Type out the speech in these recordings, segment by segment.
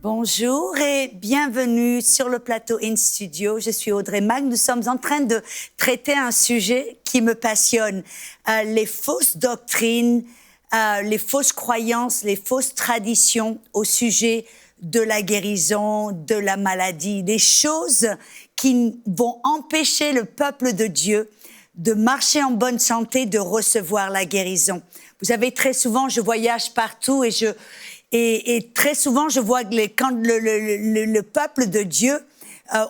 Bonjour et bienvenue sur le plateau In Studio. Je suis Audrey Mag. Nous sommes en train de traiter un sujet qui me passionne. Les fausses doctrines, les fausses croyances, les fausses traditions au sujet de la guérison, de la maladie. Des choses qui vont empêcher le peuple de Dieu de marcher en bonne santé, de recevoir la guérison. Vous savez, très souvent, je voyage partout et très souvent, je vois que quand le peuple de Dieu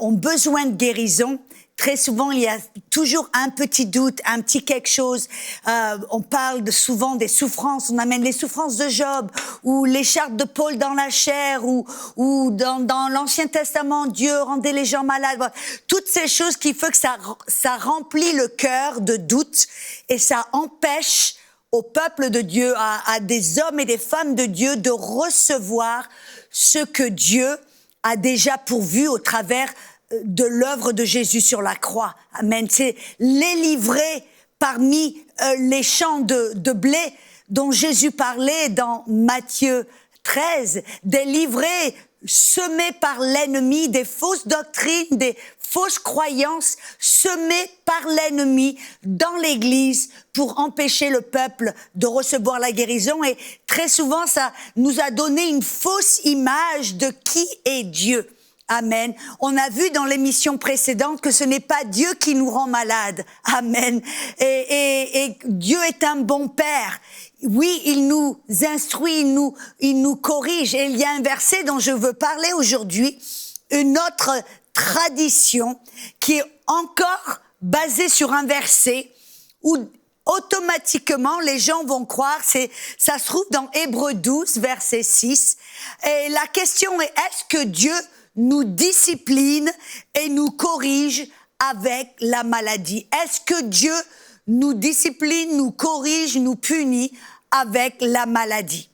ont besoin de guérison, très souvent, il y a toujours un petit doute, un petit quelque chose. On parle souvent des souffrances, on amène les souffrances de Job, ou l'écharpe de Paul dans la chair, ou dans l'Ancien Testament, Dieu rendait les gens malades. Voilà. Toutes ces choses qui font que ça remplit le cœur de doute et ça empêche au peuple de Dieu, à des hommes et des femmes de Dieu de recevoir ce que Dieu a déjà pourvu au travers de l'œuvre de Jésus sur la croix. Amen. C'est les livrer parmi les champs de blé dont Jésus parlait dans Matthieu 13, des livrets semés par l'ennemi, des fausses doctrines, des fausses croyances semées par l'ennemi dans l'Église pour empêcher le peuple de recevoir la guérison. Et très souvent, ça nous a donné une fausse image de qui est Dieu. Amen. On a vu dans l'émission précédente que ce n'est pas Dieu qui nous rend malades. Amen. Et Dieu est un bon Père. Oui, il nous instruit, il nous corrige. Et il y a un verset dont je veux parler aujourd'hui, une autre tradition qui est encore basée sur un verset où automatiquement les gens vont croire, ça se trouve dans Hébreux 12, verset 6. Et la question est, est-ce que Dieu nous discipline et nous corrige avec la maladie? Est-ce que Dieu nous discipline, nous corrige, nous punit avec la maladie?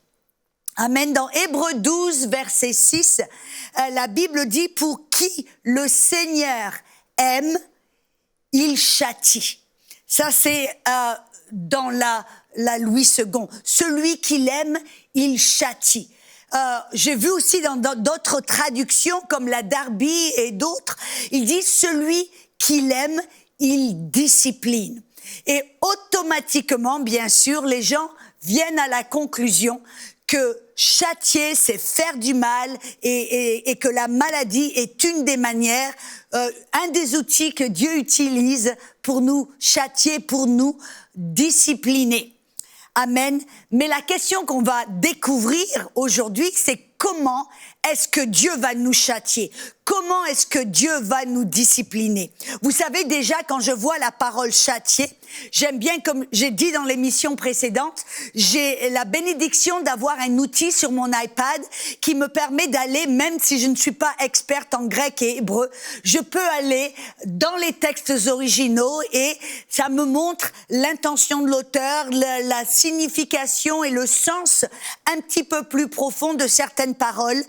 Amen. Dans Hébreux 12, verset 6, la Bible dit « Pour qui le Seigneur aime, il châtie ». Ça, c'est dans la Louis II. Celui qu'il aime, il châtie. J'ai vu aussi dans d'autres traductions, comme la Darby et d'autres, il dit « Celui qu'il aime, il discipline ». Et automatiquement, bien sûr, les gens viennent à la conclusion que châtier, c'est faire du mal et que la maladie est une des manières, un des outils que Dieu utilise pour nous châtier, pour nous discipliner. Amen. Mais la question qu'on va découvrir aujourd'hui, c'est comment est-ce que Dieu va nous châtier? Comment est-ce que Dieu va nous discipliner? Vous savez déjà, quand je vois la parole châtier, j'aime bien, comme j'ai dit dans l'émission précédente, j'ai la bénédiction d'avoir un outil sur mon iPad qui me permet d'aller, même si je ne suis pas experte en grec et hébreu, je peux aller dans les textes originaux et ça me montre l'intention de l'auteur, la signification et le sens un petit peu plus profond de certaines paroles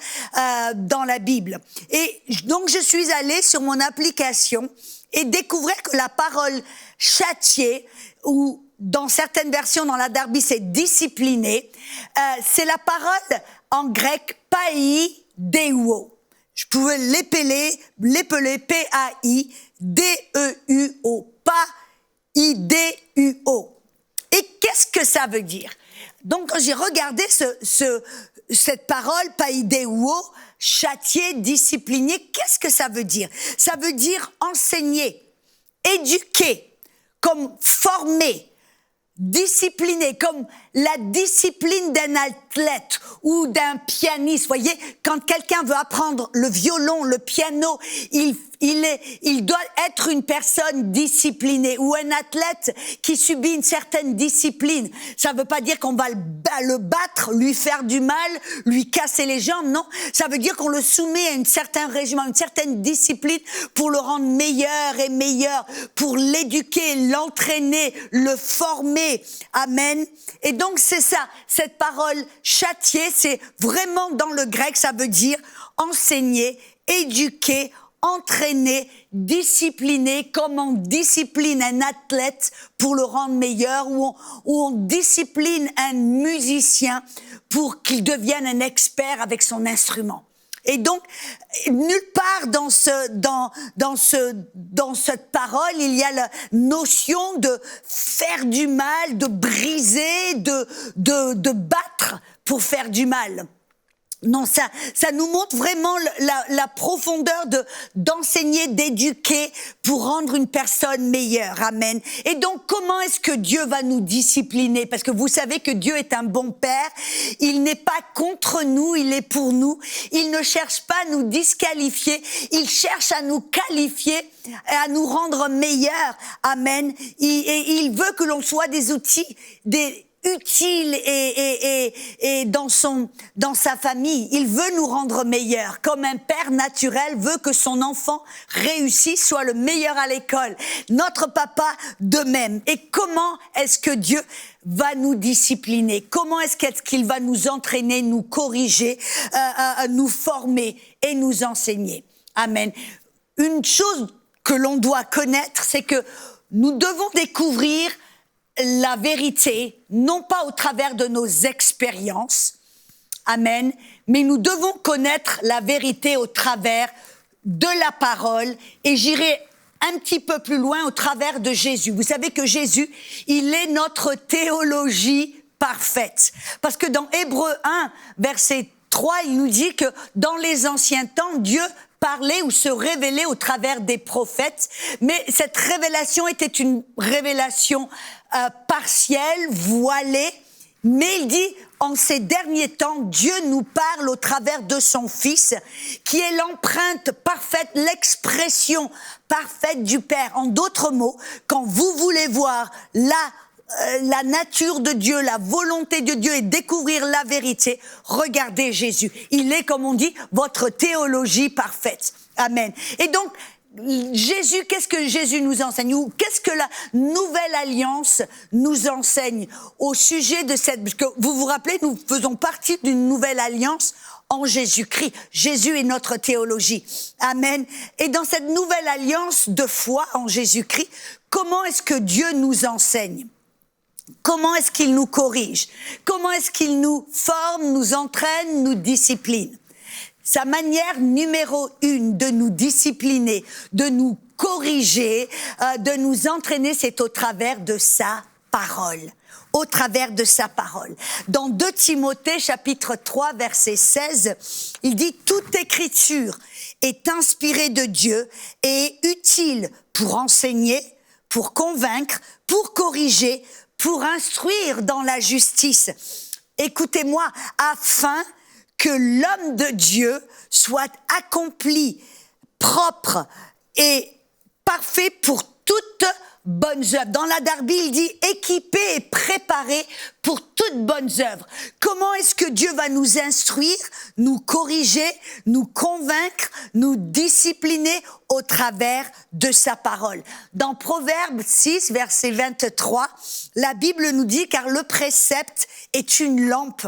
dans la Bible. Et donc, je suis allée sur mon application et découvrir que la parole châtier, ou dans certaines versions, dans la Darby, c'est discipliner, c'est la parole en grec paideuo. Je pouvais l'épeler, P-A-I-D-E-U-O, paideuo. Et qu'est-ce que ça veut dire? Donc, quand j'ai regardé cette parole, paideuo, châtier, discipliner, qu'est-ce que ça veut dire? Ça veut dire enseigner, éduquer, comme former, discipliner, comme la discipline d'un athlète ou d'un pianiste. Vous voyez, quand quelqu'un veut apprendre le violon, le piano, il doit être une personne disciplinée, ou un athlète qui subit une certaine discipline. Ça ne veut pas dire qu'on va le battre, lui faire du mal, lui casser les jambes, non. Ça veut dire qu'on le soumet à un certain régime, une certaine discipline pour le rendre meilleur et meilleur, pour l'éduquer, l'entraîner, le former. Amen. Et donc c'est ça, cette parole châtier, c'est vraiment dans le grec, ça veut dire enseigner, éduquer, entraîner, discipliner, comme on discipline un athlète pour le rendre meilleur, ou on discipline un musicien pour qu'il devienne un expert avec son instrument. Et donc, nulle part dans cette parole, il y a la notion de faire du mal, de briser, de battre pour faire du mal. Non, ça nous montre vraiment la profondeur d'enseigner, d'éduquer pour rendre une personne meilleure. Amen. Et donc, comment est-ce que Dieu va nous discipliner? Parce que vous savez que Dieu est un bon Père. Il n'est pas contre nous, il est pour nous. Il ne cherche pas à nous disqualifier. Il cherche à nous qualifier, à nous rendre meilleurs. Amen. Et il veut que l'on soit des outils, utile et dans sa famille. Il veut nous rendre meilleurs. Comme un père naturel veut que son enfant réussisse, soit le meilleur à l'école. Notre papa de même. Et comment est-ce que Dieu va nous discipliner? Comment est-ce qu'il va nous entraîner, nous corriger, nous former et nous enseigner? Amen. Une chose que l'on doit connaître, c'est que nous devons découvrir la vérité, non pas au travers de nos expériences, amen, mais nous devons connaître la vérité au travers de la parole, et j'irai un petit peu plus loin au travers de Jésus. Vous savez que Jésus, il est notre théologie parfaite, parce que dans Hébreux 1, verset 3, il nous dit que dans les anciens temps, Dieu parlait ou se révélait au travers des prophètes, mais cette révélation était une révélation partielle, voilée, mais il dit, en ces derniers temps, Dieu nous parle au travers de son Fils, qui est l'empreinte parfaite, l'expression parfaite du Père. En d'autres mots, quand vous voulez voir la nature de Dieu, la volonté de Dieu et découvrir la vérité, regardez Jésus. Il est, comme on dit, votre théologie parfaite. Amen. Et donc, Jésus, qu'est-ce que Jésus nous enseigne? Ou qu'est-ce que la nouvelle alliance nous enseigne au sujet de cette... Parce que vous vous rappelez, nous faisons partie d'une nouvelle alliance en Jésus-Christ. Jésus est notre théologie. Amen. Et dans cette nouvelle alliance de foi en Jésus-Christ, comment est-ce que Dieu nous enseigne? Comment est-ce qu'il nous corrige? Comment est-ce qu'il nous forme, nous entraîne, nous discipline? Sa manière numéro 1 de nous discipliner, de nous corriger, de nous entraîner, c'est au travers de sa parole. Au travers de sa parole. Dans 2 Timothée, chapitre 3, verset 16, il dit « Toute écriture est inspirée de Dieu et utile pour enseigner, pour convaincre, pour corriger, pour instruire dans la justice. Écoutez-moi, afin que l'homme de Dieu soit accompli, propre et parfait pour toutes bonnes œuvres. Dans la Darby, il dit équipé et préparé pour toutes bonnes œuvres. Comment est-ce que Dieu va nous instruire, nous corriger, nous convaincre, nous discipliner au travers de sa parole? Dans Proverbe 6, verset 23, la Bible nous dit car le précepte est une lampe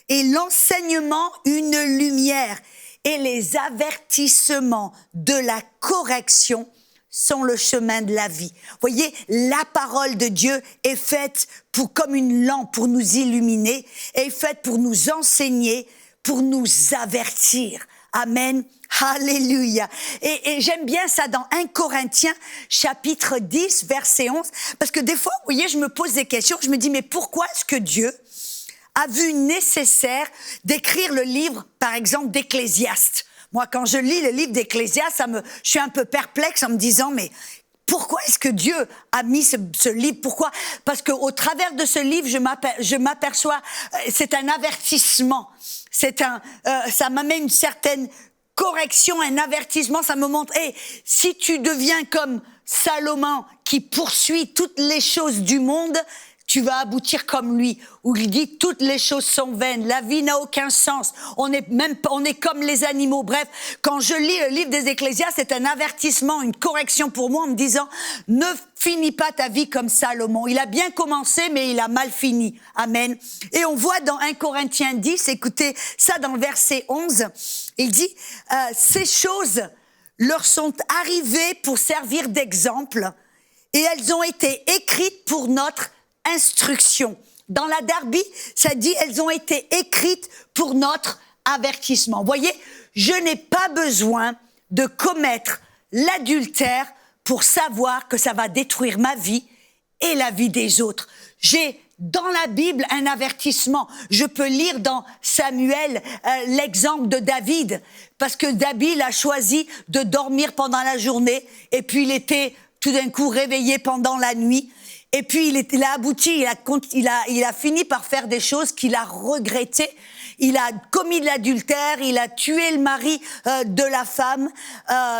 et l'enseignement une lumière et les avertissements de la correction sont le chemin de la vie. Voyez, la parole de Dieu est faite comme une lampe pour nous illuminer, est faite pour nous enseigner, pour nous avertir. Amen. Alléluia. Et j'aime bien ça dans 1 Corinthiens, chapitre 10, verset 11, parce que des fois, vous voyez, je me pose des questions, je me dis, mais pourquoi est-ce que Dieu a vu nécessaire d'écrire le livre, par exemple, d'Ecclésiaste? Moi, quand je lis le livre d'Ecclésiaste, je suis un peu perplexe en me disant, mais pourquoi est-ce que Dieu a mis ce livre? Pourquoi? Parce qu'au travers de ce livre, je m'aperçois, c'est un avertissement. Ça m'amène une certaine correction, un avertissement. Ça me montre, si tu deviens comme Salomon qui poursuit toutes les choses du monde, tu vas aboutir comme lui, où il dit toutes les choses sont vaines, la vie n'a aucun sens, on est comme les animaux. Bref, quand je lis le livre des Ecclésiastes, c'est un avertissement, une correction pour moi en me disant ne finis pas ta vie comme Salomon. Il a bien commencé, mais il a mal fini. Amen. Et on voit dans 1 Corinthiens 10, écoutez ça dans le verset 11, il dit ces choses leur sont arrivées pour servir d'exemple et elles ont été écrites pour notre instruction. Dans la Darby, ça dit elles ont été écrites pour notre avertissement. Voyez, je n'ai pas besoin de commettre l'adultère pour savoir que ça va détruire ma vie et la vie des autres. J'ai dans la Bible un avertissement. Je peux lire dans Samuel l'exemple de David, parce que David a choisi de dormir pendant la journée et puis il était tout d'un coup réveillé pendant la nuit. Et puis il a abouti, il a fini par faire des choses qu'il a regrettées. Il a commis de l'adultère, il a tué le mari de la femme,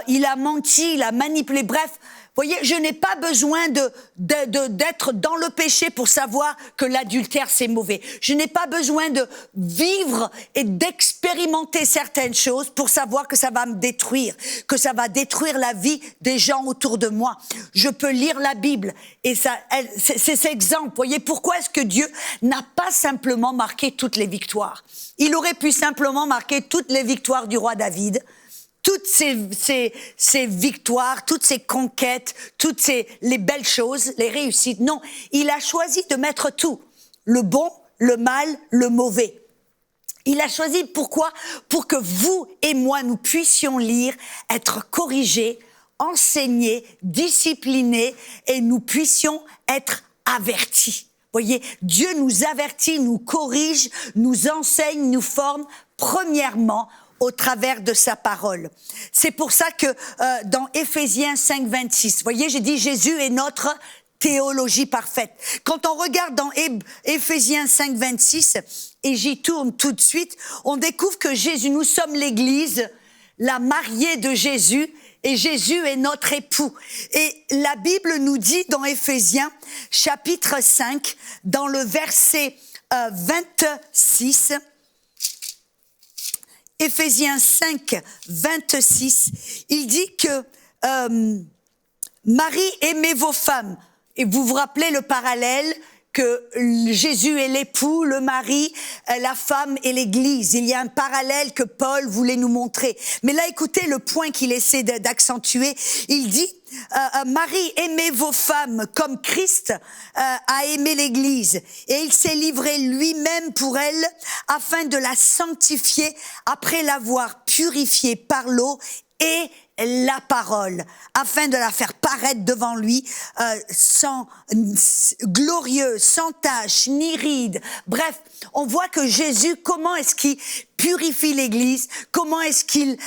il a menti, il a manipulé, bref. Voyez, je n'ai pas besoin d'être dans le péché pour savoir que l'adultère, c'est mauvais. Je n'ai pas besoin de vivre et d'expérimenter certaines choses pour savoir que ça va me détruire, que ça va détruire la vie des gens autour de moi. Je peux lire la Bible et c'est cet exemple. Voyez, pourquoi est-ce que Dieu n'a pas simplement marqué toutes les victoires? Il aurait pu simplement marquer toutes les victoires du roi David, toutes ces victoires, toutes ces conquêtes, les belles choses, les réussites. Non, il a choisi de mettre tout, le bon, le mal, le mauvais. Il a choisi pourquoi? Pour que vous et moi, nous puissions lire, être corrigés, enseignés, disciplinés et nous puissions être avertis. Voyez, Dieu nous avertit, nous corrige, nous enseigne, nous forme, premièrement, au travers de sa parole. C'est pour ça que dans Éphésiens 5, 26, voyez, j'ai dit Jésus est notre théologie parfaite. Quand on regarde dans Éphésiens 5, 26, et j'y tourne tout de suite, on découvre que Jésus, nous sommes l'Église, la mariée de Jésus, et Jésus est notre époux. Et la Bible nous dit dans Éphésiens, chapitre 5, dans le verset 26, Éphésiens 5, 26, il dit que Marie, aimez vos femmes. Et vous vous rappelez le parallèle que Jésus est l'époux, le mari, la femme et l'Église. Il y a un parallèle que Paul voulait nous montrer. Mais là, écoutez le point qu'il essaie d'accentuer. Il dit, Marie, aimez vos femmes comme Christ a aimé l'Église. Et il s'est livré lui-même pour elle afin de la sanctifier après l'avoir purifiée par l'eau et la parole, afin de la faire paraître devant lui glorieuse, sans tache, ni ride. Bref, on voit que Jésus, comment est-ce qu'il purifie l'Église, comment est-ce qu'il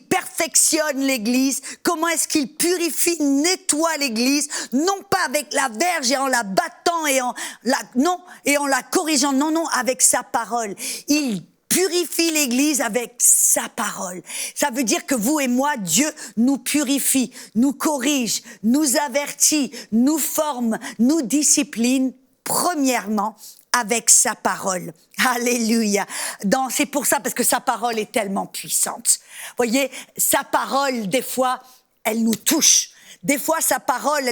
perfectionne l'Église, comment est-ce qu'il purifie, nettoie l'Église, non pas avec la verge et en la battant et en la corrigeant, non, avec sa parole. Il purifie l'Église avec sa parole. Ça veut dire que vous et moi, Dieu nous purifie, nous corrige, nous avertit, nous forme, nous discipline, premièrement, avec sa parole. Alléluia. C'est pour ça, parce que sa parole est tellement puissante. Voyez, sa parole, des fois, elle nous touche. Des fois, sa parole,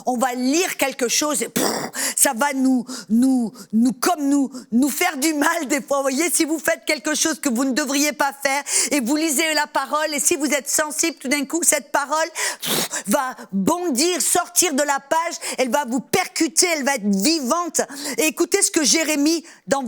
on va lire quelque chose et ça va nous faire du mal des fois. Vous voyez, si vous faites quelque chose que vous ne devriez pas faire et vous lisez la parole et si vous êtes sensible, tout d'un coup, cette parole va bondir, sortir de la page, elle va vous percuter, elle va être vivante. Et écoutez ce que Jérémie, dans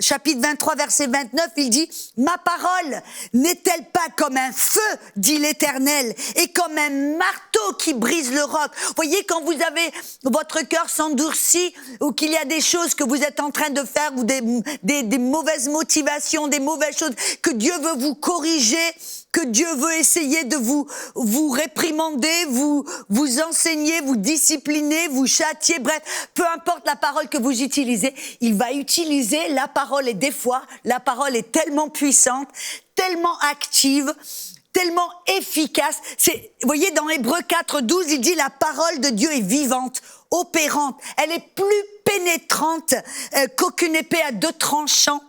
chapitre 23, verset 29, il dit « Ma parole n'est-elle pas comme un feu, dit l'Éternel, et comme un marteau qui brise le roc ?» Voyez, quand vous avez votre cœur s'endurcit ou qu'il y a des choses que vous êtes en train de faire ou des mauvaises motivations, des mauvaises choses, que Dieu veut vous corriger, que Dieu veut essayer de vous réprimander, vous enseigner, vous discipliner, vous châtier, bref, peu importe la parole que vous utilisez, il va utiliser la parole et des fois, la parole est tellement puissante, tellement active, tellement efficace. Vous voyez, dans Hébreux 4, 12, il dit la parole de Dieu est vivante, opérante, elle est plus pénétrante qu'aucune épée à deux tranchants,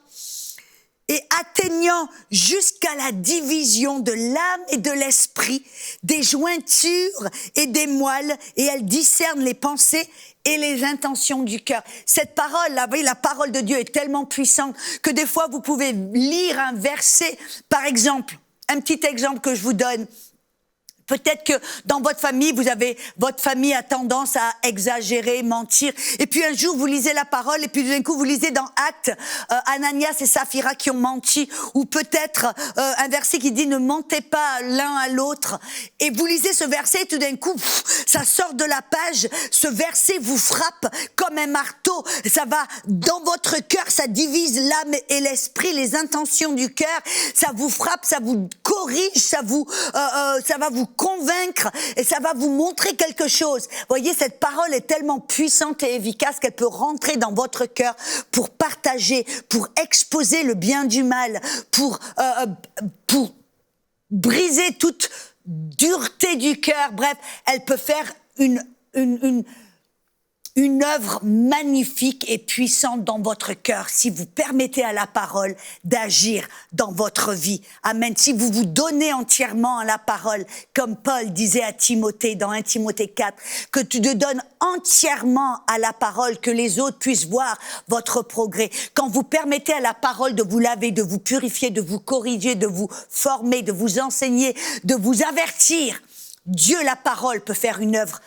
et atteignant jusqu'à la division de l'âme et de l'esprit, des jointures et des moelles, et elle discerne les pensées et les intentions du cœur. Cette parole, là, vous voyez, la parole de Dieu est tellement puissante que des fois, vous pouvez lire un verset, par exemple, un petit exemple que je vous donne. Peut-être que dans votre famille a tendance à exagérer, mentir. Et puis un jour, vous lisez la parole et puis d'un coup, vous lisez dans Actes, Ananias et Saphira qui ont menti. Ou peut-être un verset qui dit « Ne mentez pas l'un à l'autre ». Et vous lisez ce verset et tout d'un coup, ça sort de la page. Ce verset vous frappe comme un marteau. Ça va dans votre cœur, ça divise l'âme et l'esprit, les intentions du cœur. Ça vous frappe, ça vous corrige, ça va vous convaincre et ça va vous montrer quelque chose. Voyez, cette parole est tellement puissante et efficace qu'elle peut rentrer dans votre cœur pour partager, pour exposer le bien du mal, pour briser toute dureté du cœur. Bref, elle peut faire une œuvre magnifique et puissante dans votre cœur si vous permettez à la parole d'agir dans votre vie. Amen. Si vous vous donnez entièrement à la parole, comme Paul disait à Timothée dans 1 Timothée 4, que tu te donnes entièrement à la parole, que les autres puissent voir votre progrès. Quand vous permettez à la parole de vous laver, de vous purifier, de vous corriger, de vous former, de vous enseigner, de vous avertir, Dieu, la parole, peut faire une œuvre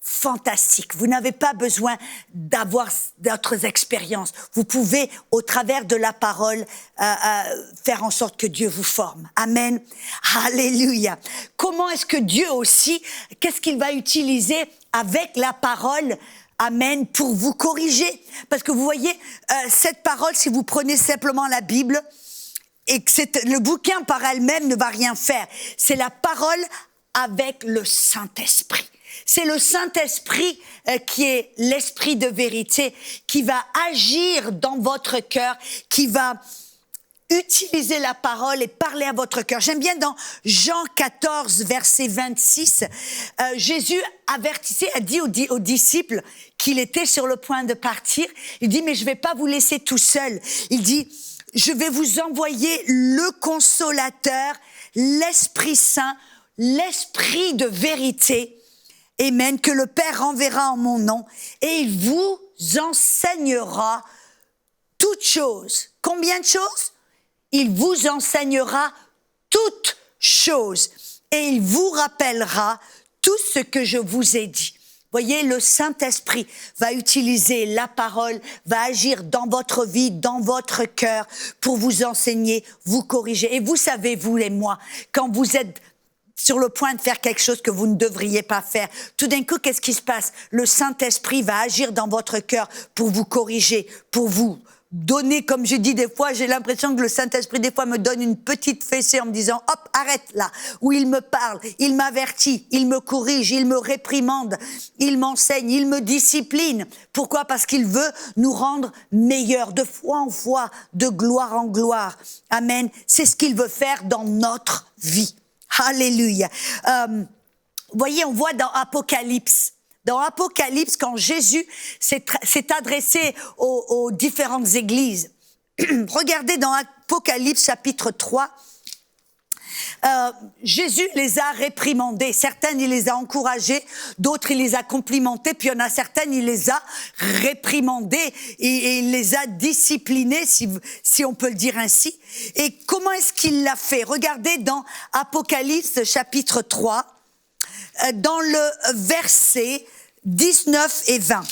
fantastique. Vous n'avez pas besoin d'avoir d'autres expériences. Vous pouvez, au travers de la parole, faire en sorte que Dieu vous forme. Amen. Alléluia. Comment est-ce que Dieu aussi, qu'est-ce qu'il va utiliser avec la parole, amen, pour vous corriger? Parce que vous voyez, cette parole, si vous prenez simplement la Bible, et que le bouquin par elle-même ne va rien faire. C'est la parole avec le Saint-Esprit. C'est le Saint-Esprit qui est l'esprit de vérité, qui va agir dans votre cœur, qui va utiliser la parole et parler à votre cœur. J'aime bien dans Jean 14, verset 26, Jésus a dit aux disciples qu'il était sur le point de partir. Il dit, mais je ne vais pas vous laisser tout seul. Il dit, je vais vous envoyer le Consolateur, l'Esprit Saint, l'Esprit de vérité, amen, que le Père enverra en mon nom, et il vous enseignera toutes choses. Combien de choses? Il vous enseignera toutes choses, et il vous rappellera tout ce que je vous ai dit. Voyez, le Saint-Esprit va utiliser la parole, va agir dans votre vie, dans votre cœur, pour vous enseigner, vous corriger. Et vous savez, vous et moi, quand vous êtes sur le point de faire quelque chose que vous ne devriez pas faire, tout d'un coup, qu'est-ce qui se passe? Le Saint-Esprit va agir dans votre cœur pour vous corriger, pour vous donner, comme je dis des fois, j'ai l'impression que le Saint-Esprit des fois me donne une petite fessée en me disant « Hop, arrête là !» Où il me parle, il m'avertit, il me corrige, il me réprimande, il m'enseigne, il me discipline. Pourquoi? Parce qu'il veut nous rendre meilleurs, de foi en foi, de gloire en gloire. Amen. C'est ce qu'il veut faire dans notre vie. Alléluia. Voyez, on voit dans Apocalypse. Dans Apocalypse, quand Jésus s'est adressé aux différentes églises, regardez dans Apocalypse chapitre 3, Jésus les a réprimandés. Certaines, il les a encouragées, d'autres, il les a complimentées, puis il y en a certaines, il les a réprimandées et il les a disciplinées, si on peut le dire ainsi. Et comment est-ce qu'il l'a fait? Regardez dans Apocalypse chapitre 3, dans le verset 19 et 20.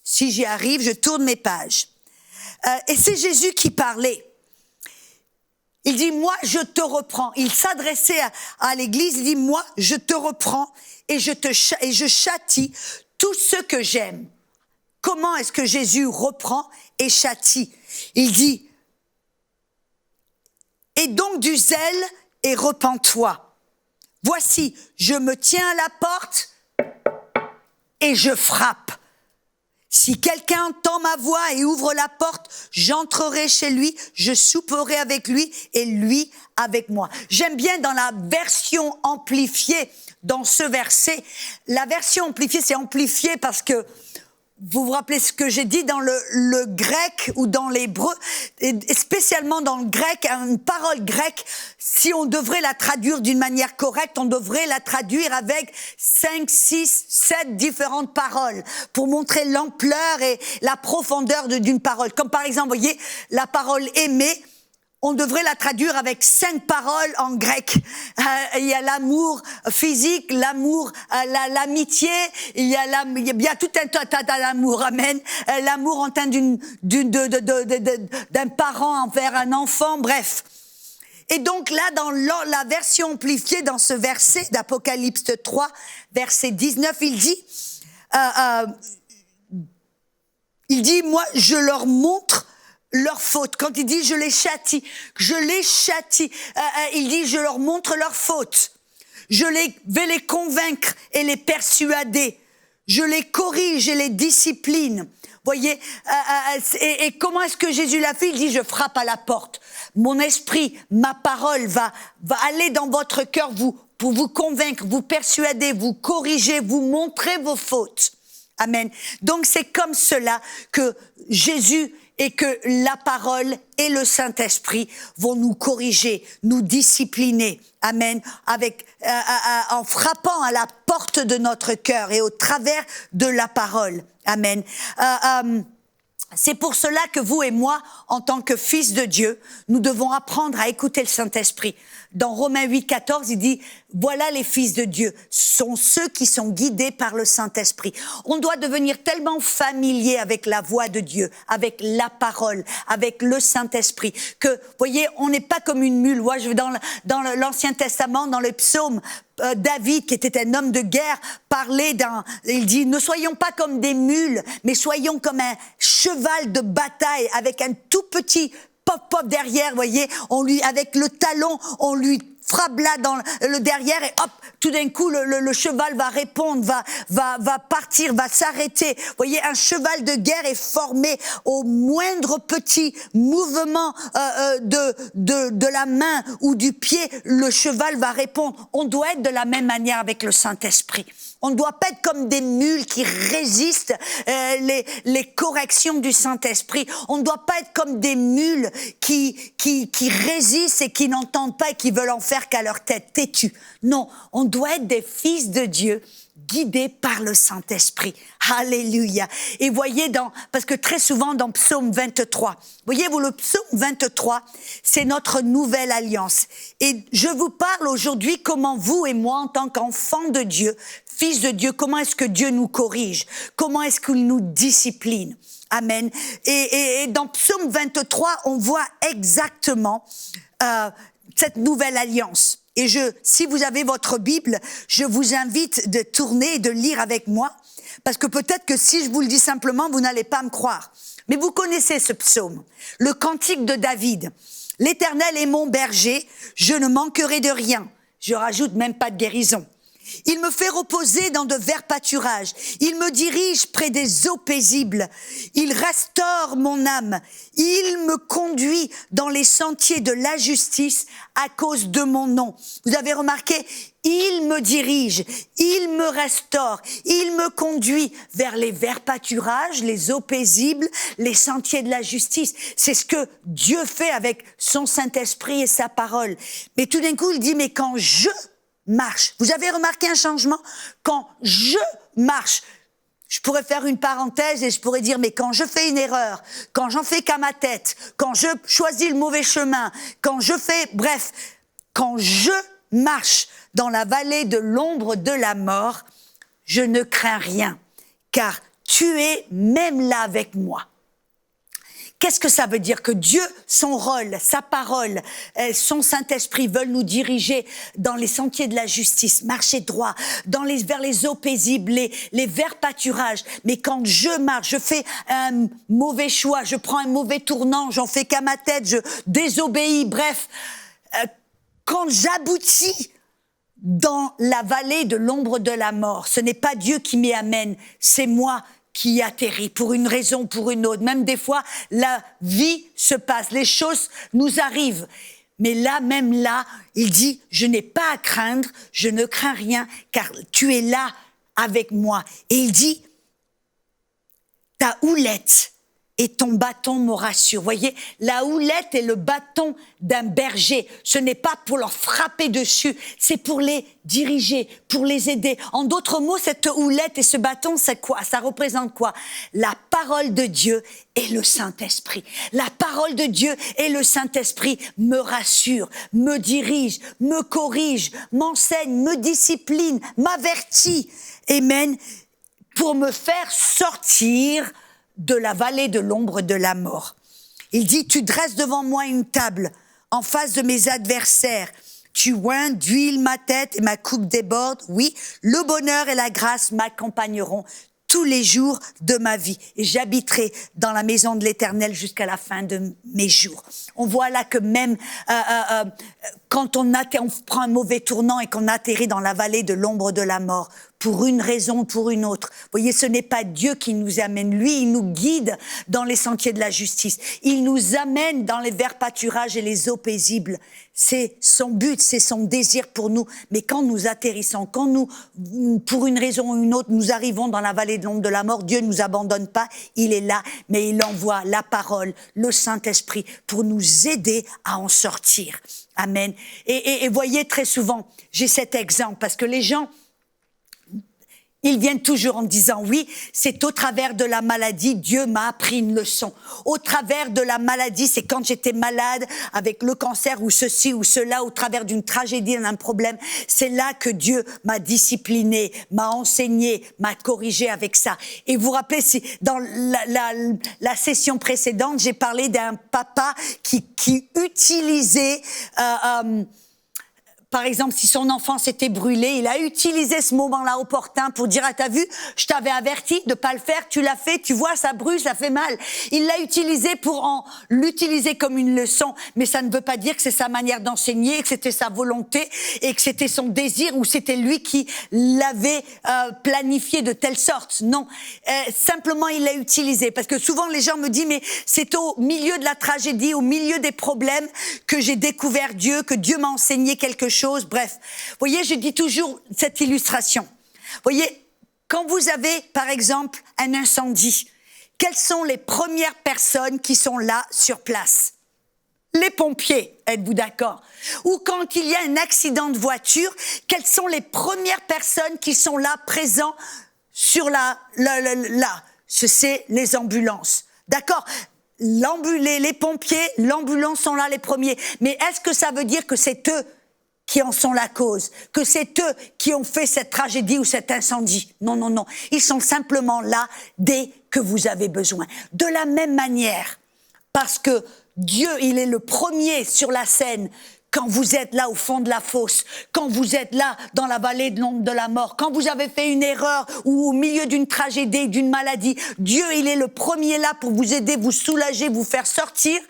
Si j'y arrive, je tourne mes pages. Et c'est Jésus qui parlait. Il dit, moi, je te reprends. Il s'adressait à l'église, il dit, moi, je te reprends et je châtie tout ce que j'aime. Comment est-ce que Jésus reprend et châtie? Il dit, et donc du zèle et repens-toi. Voici, je me tiens à la porte et je frappe. Si quelqu'un entend ma voix et ouvre la porte, j'entrerai chez lui, je souperai avec lui et lui avec moi. J'aime bien dans la version amplifiée, dans ce verset, la version amplifiée, c'est amplifié parce que vous vous rappelez ce que j'ai dit dans le grec ou dans l'hébreu, et spécialement dans le grec, une parole grecque, si on devrait la traduire d'une manière correcte, on devrait la traduire avec 5, 6, 7 différentes paroles pour montrer l'ampleur et la profondeur d'une parole. Comme par exemple, vous voyez, la parole aimer, on devrait la traduire avec 5 paroles en grec. Il y a l'amour physique, l'amour, l'amitié, il y a tout un tas d'amour, amen. L'amour en tant d'un parent envers un enfant, bref. Et donc là, dans la version amplifiée, dans ce verset d'Apocalypse 3, verset 19, il dit, moi, je leur montre leur faute. Quand il dit, je les châtie, il dit, je leur montre leur faute. Vais les convaincre et les persuader. Je les corrige et les discipline. Voyez, et comment est-ce que Jésus l'a fait? Il dit, je frappe à la porte. Mon esprit, ma parole va aller dans votre cœur pour vous convaincre, vous persuader, vous corriger, vous montrer vos fautes. Amen. Donc c'est comme cela que Jésus et que la parole et le Saint-Esprit vont nous corriger, nous discipliner. Amen. En frappant à la porte de notre cœur et au travers de la parole. Amen. C'est pour cela que vous et moi, en tant que fils de Dieu, nous devons apprendre à écouter le Saint-Esprit. Dans Romains 8, 14, il dit, voilà les fils de Dieu, sont ceux qui sont guidés par le Saint-Esprit. On doit devenir tellement familier avec la voix de Dieu, avec la parole, avec le Saint-Esprit, que, voyez, on n'est pas comme une mule. Moi, dans l'Ancien Testament, dans le psaume, David, qui était un homme de guerre, il dit, ne soyons pas comme des mules, mais soyons comme un cheval de bataille avec un tout petit pop derrière, voyez, avec le talon, on lui frappe là dans le derrière et hop, tout d'un coup, le cheval va répondre, va partir, va s'arrêter. Voyez, un cheval de guerre est formé au moindre petit mouvement de la main ou du pied, le cheval va répondre. On doit être de la même manière avec le Saint-Esprit. On ne doit pas être comme des mules qui résistent les corrections du Saint-Esprit. On ne doit pas être comme des mules qui résistent et qui n'entendent pas et qui veulent en faire qu'à leur tête têtue. Non, on doit être des fils de Dieu guidés par le Saint-Esprit. Alléluia. Et voyez, parce que très souvent dans Psaume 23, voyez-vous, le Psaume 23, c'est notre nouvelle alliance. Et je vous parle aujourd'hui comment vous et moi, en tant qu'enfants de Dieu, fils de Dieu, comment est-ce que Dieu nous corrige? Comment est-ce qu'il nous discipline? Amen. Et dans Psaume 23, on voit exactement cette nouvelle alliance. Et si vous avez votre Bible, je vous invite de tourner et de lire avec moi, parce que peut-être que si je vous le dis simplement, vous n'allez pas me croire. Mais vous connaissez ce psaume, le cantique de David. L'Éternel est mon berger, je ne manquerai de rien. Je rajoute même pas de guérison. Il me fait reposer dans de verts pâturages. Il me dirige près des eaux paisibles. Il restaure mon âme. Il me conduit dans les sentiers de la justice à cause de mon nom. Vous avez remarqué, il me dirige, il me restaure, il me conduit vers les verts pâturages, les eaux paisibles, les sentiers de la justice. C'est ce que Dieu fait avec son Saint-Esprit et sa parole. Mais tout d'un coup, il dit, mais quand je marche. Vous avez remarqué un changement? Quand je marche, je pourrais faire une parenthèse et je pourrais dire, mais quand je fais une erreur, quand j'en fais qu'à ma tête, quand je choisis le mauvais chemin, quand je marche dans la vallée de l'ombre de la mort, je ne crains rien, car tu es même là avec moi. Qu'est-ce que ça veut dire? Que Dieu, son rôle, sa parole, son Saint-Esprit veulent nous diriger dans les sentiers de la justice, marcher droit, vers les eaux paisibles, les verts pâturages. Mais quand je marche, je fais un mauvais choix, je prends un mauvais tournant, j'en fais qu'à ma tête, je désobéis, bref. Quand j'aboutis dans la vallée de l'ombre de la mort, ce n'est pas Dieu qui m'y amène, c'est moi qui atterrit pour une raison, pour une autre. Même des fois, la vie se passe, les choses nous arrivent. Mais même là, il dit, je n'ai pas à craindre, je ne crains rien, car tu es là avec moi. Et il dit, ta houlette et ton bâton me rassure. Voyez, la houlette est le bâton d'un berger. Ce n'est pas pour leur frapper dessus, c'est pour les diriger, pour les aider. En d'autres mots, cette houlette et ce bâton, c'est quoi? Ça représente quoi? La parole de Dieu et le Saint-Esprit. La parole de Dieu et le Saint-Esprit me rassurent, me dirigent, me corrigent, m'enseignent, me disciplinent, m'avertissent. Amen. Pour me faire sortir de la vallée de l'ombre de la mort. Il dit, tu dresses devant moi une table en face de mes adversaires. Tu oins d'huile ma tête et ma coupe déborde. Oui, le bonheur et la grâce m'accompagneront tous les jours de ma vie. Et j'habiterai dans la maison de l'Éternel jusqu'à la fin de mes jours. On voit là que même quand on prend un mauvais tournant et qu'on atterrit dans la vallée de l'ombre de la mort, pour une raison ou pour une autre. Vous voyez, ce n'est pas Dieu qui nous amène. Lui, il nous guide dans les sentiers de la justice. Il nous amène dans les verts pâturages et les eaux paisibles. C'est son but, c'est son désir pour nous. Mais quand nous atterrissons, quand nous, pour une raison ou une autre, nous arrivons dans la vallée de l'ombre de la mort, Dieu ne nous abandonne pas. Il est là, mais il envoie la parole, le Saint-Esprit, pour nous aider à en sortir. Amen. Et voyez, très souvent, j'ai cet exemple, parce que les gens, ils viennent toujours en disant, oui, c'est au travers de la maladie, Dieu m'a appris une leçon. Au travers de la maladie, c'est quand j'étais malade avec le cancer ou ceci ou cela, au travers d'une tragédie, d'un problème, c'est là que Dieu m'a discipliné, m'a enseigné, m'a corrigé avec ça. Et vous vous rappelez, dans la session précédente, j'ai parlé d'un papa qui utilisait... Par exemple, si son enfant s'était brûlé, il a utilisé ce moment-là opportun pour dire, ah, t'as vu, je t'avais averti de pas le faire, tu l'as fait, tu vois, ça brûle, ça fait mal. Il l'a utilisé pour l'utiliser comme une leçon, mais ça ne veut pas dire que c'est sa manière d'enseigner, que c'était sa volonté et que c'était son désir ou c'était lui qui l'avait planifié de telle sorte. Non, simplement il l'a utilisé parce que souvent les gens me disent, mais c'est au milieu de la tragédie, au milieu des problèmes que j'ai découvert Dieu, que Dieu m'a enseigné quelque chose. Bref, vous voyez, je dis toujours cette illustration. Vous voyez, quand vous avez, par exemple, un incendie, quelles sont les premières personnes qui sont là sur place? Les pompiers, êtes-vous d'accord? Ou quand il y a un accident de voiture, quelles sont les premières personnes qui sont là, présents sur c'est les ambulances. D'accord? Les pompiers, l'ambulance sont là les premiers. Mais est-ce que ça veut dire que c'est eux qui en sont la cause, que c'est eux qui ont fait cette tragédie ou cet incendie? Non, non, non. Ils sont simplement là dès que vous avez besoin. De la même manière, parce que Dieu, il est le premier sur la scène quand vous êtes là au fond de la fosse, quand vous êtes là dans la vallée de l'ombre de la mort, quand vous avez fait une erreur ou au milieu d'une tragédie, d'une maladie, Dieu, il est le premier là pour vous aider, vous soulager, vous faire sortir.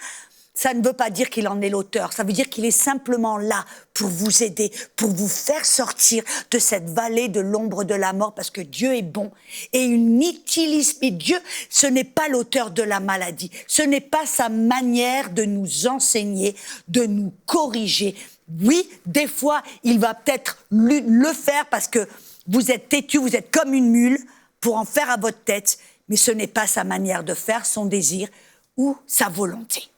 Ça ne veut pas dire qu'il en est l'auteur, ça veut dire qu'il est simplement là pour vous aider, pour vous faire sortir de cette vallée de l'ombre de la mort, parce que Dieu est bon et il n'utilise, mais Dieu, ce n'est pas l'auteur de la maladie, ce n'est pas sa manière de nous enseigner, de nous corriger. Oui, des fois, il va peut-être le faire parce que vous êtes têtu, vous êtes comme une mule pour en faire à votre tête, mais ce n'est pas sa manière de faire, son désir ou sa volonté.